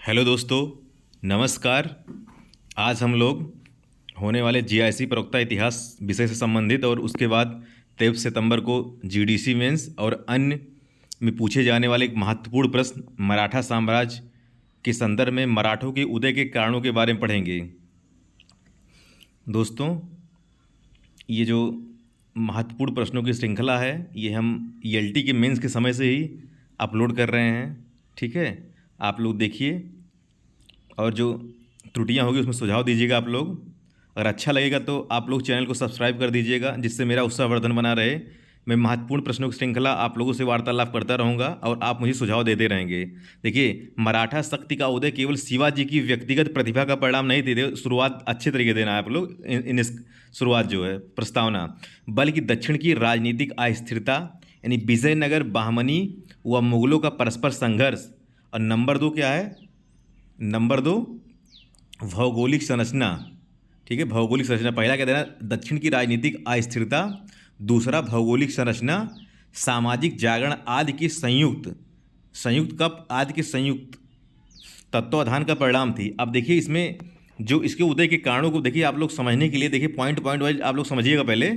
Hello दोस्तों, नमस्कार। आज हम लोग होने वाले जीआईसी प्रवक्ता इतिहास विषय से संबंधित और उसके बाद 23 सितंबर को जीडीसी मेंस और अन्य में पूछे जाने वाले एक महत्वपूर्ण प्रश्न मराठा साम्राज्य के संदर्भ में मराठों के उदय के कारणों के बारे में पढ़ेंगे। दोस्तों, ये जो महत्वपूर्ण प्रश्नों की श्रृंखला है ये हम ईएलटी के मेंस के समय से ही अपलोड कर रहे हैं। ठीक है, आप लोग देखिए और जो त्रुटियां होगी उसमें सुझाव दीजिएगा आप लोग। अगर अच्छा लगेगा तो आप लोग चैनल को सब्सक्राइब कर दीजिएगा, जिससे मेरा उत्साहवर्धन बना रहे। मैं महत्वपूर्ण प्रश्नों की श्रृंखला आप लोगों से वार्तालाप करता रहूँगा और आप मुझे सुझाव देते रहेंगे। देखिए, मराठा शक्ति का उदय केवल शिवाजी की व्यक्तिगत प्रतिभा का परिणाम नहीं थी। शुरुआत अच्छे तरीके देना है आप लोग इस शुरुआत जो है प्रस्तावना, बल्कि दक्षिण की राजनीतिक अस्थिरता यानी विजयनगर, बहमनी व मुगलों का परस्पर संघर्ष। और नंबर 2 क्या है? नंबर 2 भौगोलिक संरचना। ठीक है, भौगोलिक संरचना पहला क्या देना? दक्षिण की राजनीतिक अस्थिरता, दूसरा भौगोलिक संरचना, सामाजिक जागरण आदि की संयुक्त तत्वाधान का परिणाम थी। अब देखिए इसमें जो इसके उदय के कारणों को देखिए आप लोग समझने के लिए देखिए पॉइंट वाइज आप लोग समझिएगा पहले।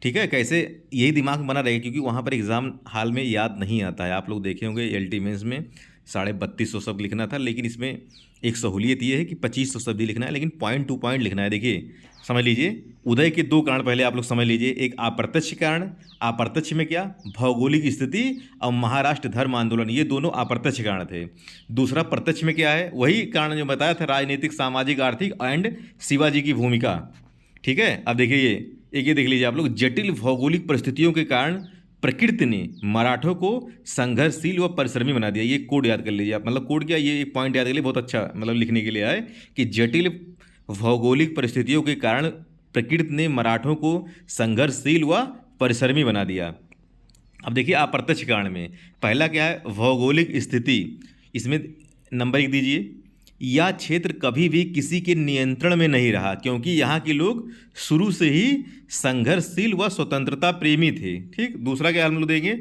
ठीक है, कैसे यही दिमाग में बना रहेगा, क्योंकि वहाँ पर एग्ज़ाम हाल में याद नहीं आता है। आप लोग देखे होंगे एलटी मेंस में 3250 शब्द लिखना था, लेकिन इसमें एक सहूलियत ये है कि 2500 शब्द ही लिखना है, लेकिन पॉइंट टू पॉइंट लिखना है। देखिए समझ लीजिए, उदय के 2 कारण पहले आप लोग समझ लीजिए। एक अप्रत्यक्ष कारण, अप्रत्यक्ष में क्या? भौगोलिक स्थिति और महाराष्ट्र धर्म आंदोलन, ये दोनों अप्रत्यक्ष कारण थे। दूसरा प्रत्यक्ष में क्या है? वही कारण जो बताया था, राजनीतिक, सामाजिक, आर्थिक एंड शिवाजी की भूमिका। ठीक है, अब देखिए ये देख लीजिए आप लोग, जटिल भौगोलिक परिस्थितियों के कारण प्रकृति ने मराठों को संघर्षशील व परिश्रमी बना दिया। ये कोड याद कर लीजिए आप, मतलब कोड क्या, ये एक पॉइंट याद कर लीजिए, बहुत अच्छा मतलब लिखने के लिए आए कि जटिल भौगोलिक परिस्थितियों के कारण प्रकृति ने मराठों को संघर्षशील व परिश्रमी बना दिया। अब देखिए अप्रत्यक्ष कारण में पहला क्या है? भौगोलिक स्थिति। इसमें नंबर 1 दीजिए, यह क्षेत्र कभी भी किसी के नियंत्रण में नहीं रहा, क्योंकि यहाँ के लोग शुरू से ही संघर्षशील व स्वतंत्रता प्रेमी थे। ठीक, दूसरा क्या हम लोग देंगे?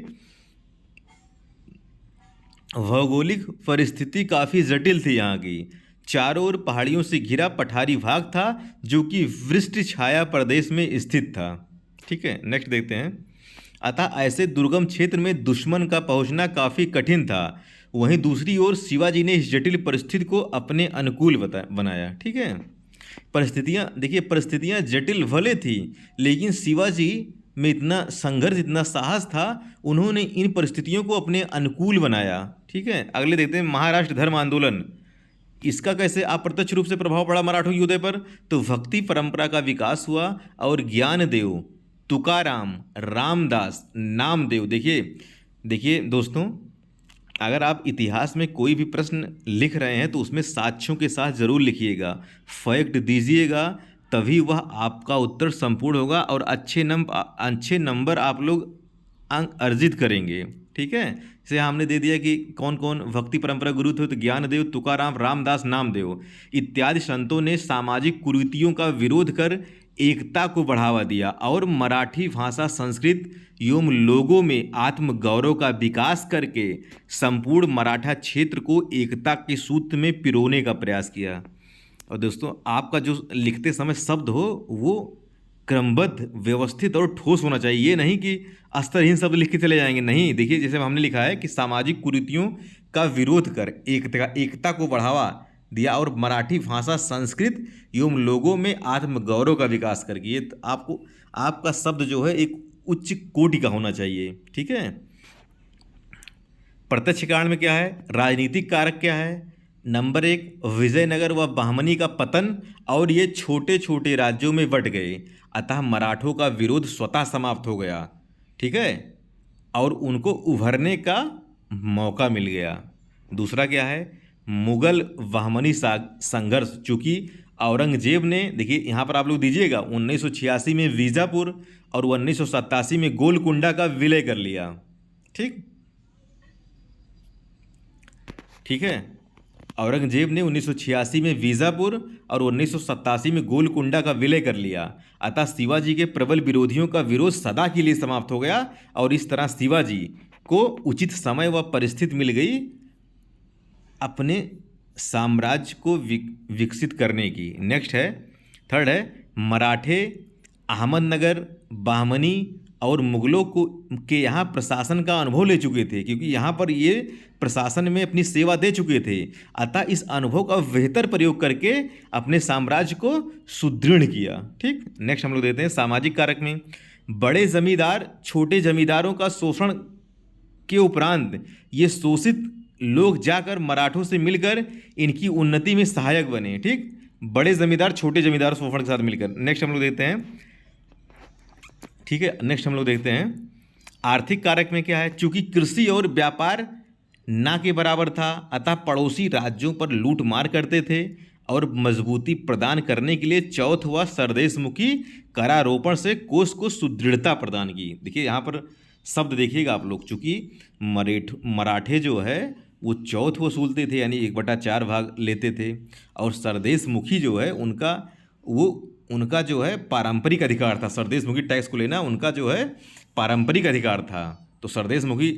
भौगोलिक परिस्थिति काफ़ी जटिल थी यहाँ की। चारों ओर पहाड़ियों से घिरा पठारी भाग था जो कि वृष्टि छाया प्रदेश में स्थित था। ठीक है, नेक्स्ट देखते हैं। अतः ऐसे दुर्गम क्षेत्र में दुश्मन का पहुंचना काफ़ी कठिन था। वहीं दूसरी ओर शिवाजी ने इस जटिल परिस्थिति को अपने अनुकूल बनाया। ठीक है, परिस्थितियाँ देखिए, परिस्थितियाँ जटिल भले थी, लेकिन शिवाजी में इतना संघर्ष, इतना साहस था, उन्होंने इन परिस्थितियों को अपने अनुकूल बनाया। ठीक है, अगले देखते हैं महाराष्ट्र धर्म आंदोलन। इसका कैसे अप्रत्यक्ष रूप से प्रभाव पड़ा मराठों के उदय पर? तो भक्ति परंपरा का विकास हुआ और ज्ञानदेव, तुकाराम, रामदास, नामदेव। देखिए दोस्तों, अगर आप इतिहास में कोई भी प्रश्न लिख रहे हैं तो उसमें साक्ष्यों के साथ ज़रूर लिखिएगा, फैक्ट दीजिएगा, तभी वह आपका उत्तर संपूर्ण होगा और अच्छे नंबर आप लोग अंक अर्जित करेंगे। ठीक है, जैसे हमने दे दिया कि कौन कौन भक्ति परंपरा गुरु थे, तो ज्ञानदेव, तुकाराम, रामदास, नामदेव इत्यादि संतों ने सामाजिक कुरीतियों का विरोध कर एकता को बढ़ावा दिया और मराठी भाषा, संस्कृत एवं लोगों में आत्मगौरव का विकास करके संपूर्ण मराठा क्षेत्र को एकता के सूत्र में पिरोने का प्रयास किया। और दोस्तों, आपका जो लिखते समय शब्द हो वो क्रमबद्ध, व्यवस्थित और ठोस होना चाहिए। ये नहीं कि अस्तरहीन शब्द लिख के चले जाएंगे, नहीं। देखिए जैसे हमने लिखा है कि सामाजिक कुरीतियों का विरोध कर एकता को बढ़ावा दिया और मराठी भाषा, संस्कृत एवं लोगों में आत्मगौरव का विकास करके, ये आपका शब्द जो है एक उच्च कोटि का होना चाहिए। ठीक है, प्रत्यक्ष कारण में क्या है? राजनीतिक कारक क्या है? नंबर 1 विजयनगर व बहमनी का पतन और ये छोटे छोटे राज्यों में बंट गए, अतः मराठों का विरोध स्वतः समाप्त हो गया। ठीक है, और उनको उभरने का मौका मिल गया। दूसरा क्या है? मुगल बहमनी संघर्ष, चूँकि औरंगजेब ने, देखिए यहाँ पर आप लोग दीजिएगा, 1986 में बीजापुर और 1987 में गोलकुंडा का विलय कर लिया। ठीक है, औरंगजेब ने 1986 में बीजापुर और 1987 में गोलकुंडा का विलय कर लिया, अतः शिवाजी के प्रबल विरोधियों का विरोध सदा के लिए समाप्त हो गया और इस तरह शिवाजी को उचित समय व परिस्थिति मिल गई अपने साम्राज्य को विकसित करने की। नेक्स्ट है, थर्ड है, मराठे अहमदनगर, बहमनी और मुगलों को के यहाँ प्रशासन का अनुभव ले चुके थे, क्योंकि यहाँ पर ये प्रशासन में अपनी सेवा दे चुके थे। अतः इस अनुभव का बेहतर प्रयोग करके अपने साम्राज्य को सुदृढ़ किया। ठीक, नेक्स्ट हम लोग देते हैं सामाजिक कारक में। बड़े जमींदार छोटे जमींदारों का शोषण के उपरांत ये शोषित लोग जाकर मराठों से मिलकर इनकी उन्नति में सहायक बने। ठीक, बड़े जमींदार छोटे जमींदार शोषण के साथ मिलकर। नेक्स्ट हम लोग देखते हैं, ठीक है, नेक्स्ट हम लोग देखते हैं आर्थिक कारक में क्या है। चूंकि कृषि और व्यापार ना के बराबर था, अतः पड़ोसी राज्यों पर लूट मार करते थे और मजबूती प्रदान करने के लिए चौथ व सरदेशमुखी करारोपण से कोष को सुदृढ़ता प्रदान की। देखिए यहाँ पर शब्द देखिएगा आप लोग, चूंकि मराठे जो है वो चौथ वसूलते थे, यानी 1/4 भाग लेते थे, और सरदेशमुखी जो है उनका जो है पारंपरिक अधिकार था। सरदेशमुखी टैक्स को लेना उनका जो है पारंपरिक अधिकार था, तो सरदेशमुखी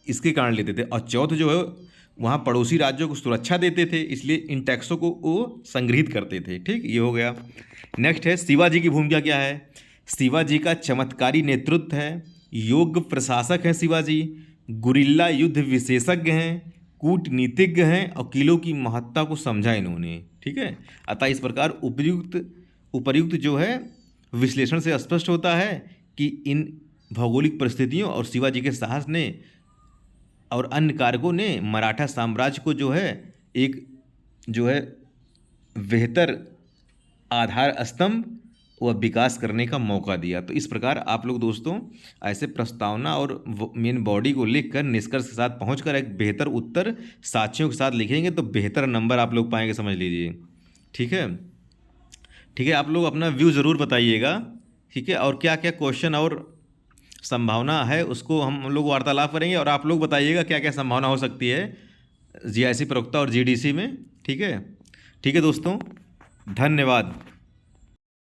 इसके कारण लेते थे। और चौथ जो है वहाँ पड़ोसी राज्यों को सुरक्षा देते थे, इसलिए इन टैक्सों को वो संग्रहित करते थे। ठीक, ये हो गया। नेक्स्ट है शिवाजी की भूमिका क्या है। शिवाजी का चमत्कारी नेतृत्व है, योग्य प्रशासक हैं शिवाजी, गुरिल्ला युद्ध विशेषज्ञ हैं, कूटनीतिज्ञ हैं और किलों की महत्ता को समझा इन्होंने। ठीक है, अतः इस प्रकार उपर्युक्त जो है विश्लेषण से स्पष्ट होता है कि इन भौगोलिक परिस्थितियों और शिवाजी के साहस ने और अन्य कारकों ने मराठा साम्राज्य को जो है एक जो है बेहतर आधार स्तंभ व विकास करने का मौका दिया। तो इस प्रकार आप लोग दोस्तों ऐसे प्रस्तावना और मेन बॉडी को लिखकर निष्कर्ष के साथ पहुंचकर एक बेहतर उत्तर साक्ष्यों के साथ लिखेंगे तो बेहतर नंबर आप लोग पाएंगे, समझ लीजिए। ठीक है, ठीक है, आप लोग अपना व्यू ज़रूर बताइएगा। ठीक है, और क्या क्या क्वेश्चन और संभावना है उसको हम लोग वार्तालाप करेंगे, और आप लोग बताइएगा क्या क्या संभावना हो सकती है जीआईसी प्रवक्ता और जीडीसी में। ठीक है, ठीक है दोस्तों, धन्यवाद।